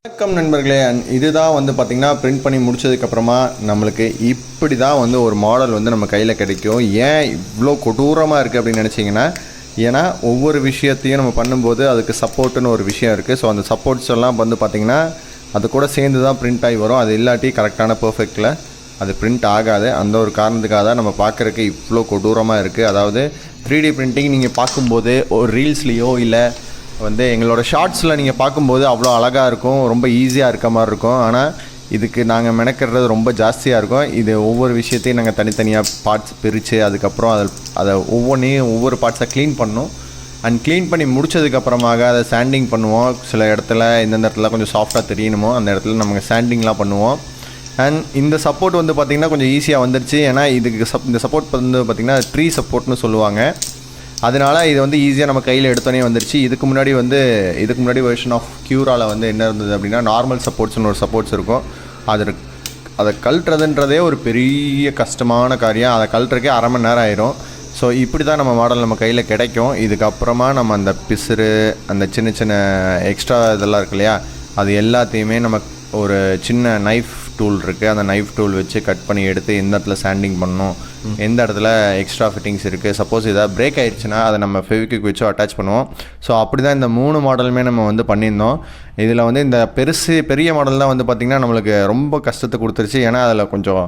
வணக்கம் நண்பர்களே. இதுதான் வந்து பார்த்திங்கன்னா பிரிண்ட் பண்ணி முடிச்சதுக்கப்புறமா நம்மளுக்கு இப்படி தான் வந்து ஒரு மாடல் வந்து நம்ம கையில் கிடைக்கும். ஏன் இவ்வளோ கொடூரமாக இருக்குது அப்படின்னு நினச்சிங்கன்னா, ஏன்னா ஒவ்வொரு விஷயத்தையும் நம்ம பண்ணும்போது அதுக்கு சப்போர்ட்டுன்னு ஒரு விஷயம் இருக்குது. ஸோ அந்த சப்போர்ட்ஸ் எல்லாம் வந்து பார்த்திங்கன்னா அது கூட சேர்ந்து தான் பிரிண்ட் ஆகி வரும். அது இல்லாட்டி கரெக்டான பர்ஃபெக்டில் அது பிரிண்ட் ஆகாது. அந்த ஒரு காரணத்துக்காக தான் நம்ம பார்க்குறதுக்கு இவ்வளோ கொடூரமாக இருக்குது. அதாவது 3D பிரிண்டிங் நீங்கள் பார்க்கும்போது ஒரு ரீல்ஸ்லேயோ இல்லை வந்து எங்களோட ஷார்ட்ஸில் நீங்கள் பார்க்கும்போது அவ்வளோ அழகாக இருக்கும், ரொம்ப ஈஸியாக இருக்க மாதிரி இருக்கும். ஆனால் இதுக்கு நாங்கள் மெனக்கிறது ரொம்ப ஜாஸ்தியாக இருக்கும். இது ஒவ்வொரு விஷயத்தையும் நாங்கள் தனித்தனியாக பார்ட்ஸ் பிரித்து அதுக்கப்புறம் அதை ஒவ்வொன்றையும் ஒவ்வொரு பார்ட்ஸை க்ளீன் பண்ணோம். அண்ட் க்ளீன் பண்ணி முடித்ததுக்கப்புறமாக அதை சாண்டிங் பண்ணுவோம். சில இடத்துல எந்தெந்த இடத்துல கொஞ்சம் சாஃப்டாக தெரியணுமோ அந்த இடத்துல நம்ம சாண்டிங்லாம் பண்ணுவோம். அண்ட் இந்த சப்போர்ட் வந்து பார்த்திங்கன்னா கொஞ்சம் ஈஸியாக வந்துடுச்சு. ஏன்னா இதுக்கு இந்த சப்போர்ட் வந்து பார்த்திங்கன்னா ட்ரீ சப்போர்ட்னு சொல்லுவாங்க. அதனால் இது வந்து ஈஸியாக நம்ம கையில் எடுத்தோன்னே வந்துடுச்சு. இதுக்கு முன்னாடி வெர்ஷன் ஆஃப் க்யூராவில் வந்து என்ன இருந்தது அப்படின்னா, நார்மல் சப்போர்ட்ஸ்னு ஒரு சப்போர்ட்ஸ் இருக்கும். அதை கழட்டுறதுன்றதே ஒரு பெரிய கஷ்டமான காரியம். அதை கழட்டுறக்கே அரை மணி நேரம் ஆயிரும். ஸோ இப்படி தான் நம்ம மாடல் நம்ம கையில் கிடைக்கும். இதுக்கப்புறமா நம்ம அந்த பிசுறு, அந்த சின்ன சின்ன எக்ஸ்ட்ரா இதெல்லாம் இருக்கு இல்லையா, அது எல்லாத்தையுமே நம்ம ஒரு சின்ன நைஃப் டூல் இருக்குது. அந்த நைஃப் டூல் வச்சு கட் பண்ணி எடுத்து எந்த இடத்துல சாண்டிங் பண்ணணும், எந்த இடத்துல எக்ஸ்ட்ரா ஃபிட்டிங்ஸ் இருக்குது, சப்போஸ் எதாவது பிரேக் ஆகிடுச்சுன்னா அதை நம்ம ஃபெவிக்விக் வச்சு அட்டாச் பண்ணுவோம். ஸோ அப்படி தான் இந்த 3 மாடலுமே நம்ம வந்து பண்ணியிருந்தோம். இதில் வந்து இந்த பெரிய மாடல் தான் வந்து பார்த்திங்கன்னா நம்மளுக்கு ரொம்ப கஷ்டத்தை கொடுத்துருச்சு. ஏன்னா அதில் கொஞ்சம்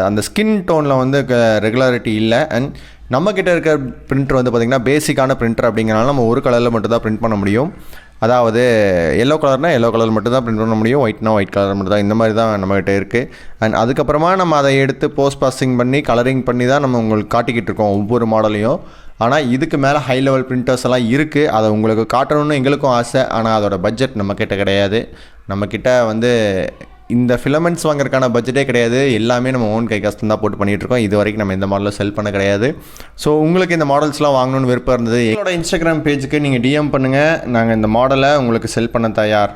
அந்த ஸ்கின் டோனில் வந்து ரெகுலாரிட்டி இல்லை. அண்ட் நம்மக்கிட்ட இருக்கிற பிரிண்டர் வந்து பார்த்திங்கன்னா பேசிக்கான பிரிண்டர் அப்படிங்கிறனால நம்ம ஒரு கலரில் மட்டும் தான் பிரிண்ட் பண்ண முடியும். அதாவது எல்லோ கலர்னால் எல்லோ கலர் மட்டும் தான் பிரிண்ட் பண்ண முடியும், ஒயிட்னா ஒயிட் கலர் மட்டும் தான். இந்த மாதிரி தான் நம்மகிட்ட இருக்குது. அண்ட் அதுக்கப்புறமா நம்ம அதை எடுத்து போஸ்ட் ப்ராசஸிங் பண்ணி கலரிங் பண்ணி தான் நம்ம உங்களுக்கு காட்டிக்கிட்டு இருக்கோம் ஒவ்வொரு மாடலையும். ஆனால் இதுக்கு மேலே ஹை லெவல் பிரிண்டர்ஸ் எல்லாம் இருக்குது. அதை உங்களுக்கு காட்டணும்னு எங்களுக்கும் ஆசை. ஆனால் அதோட பட்ஜெட் நம்மக்கிட்ட கிடையாது. நம்மக்கிட்ட வந்து இந்த ஃபிலமெண்ட்ஸ் வாங்குறதுக்கான பட்ஜெட்டே கிடையாது. எல்லாமே நம்ம ஓன் கை கஷ்டம் தான் போட்டு பண்ணிகிட்ருக்கோம். இது வரைக்கும் நம்ம இந்த மாடலில் செல் பண்ண கிடையாது. ஸோ உங்களுக்கு இந்த மாடல்ஸ்லாம் வாங்கணும்னு விருப்பம் இருந்தது, எங்களோட இன்ஸ்டாகிராம் பேஜுக்கு நீங்கள் டிஎம் பண்ணுங்கள். நாங்கள் இந்த மாடலை உங்களுக்கு செல் பண்ண தயார்.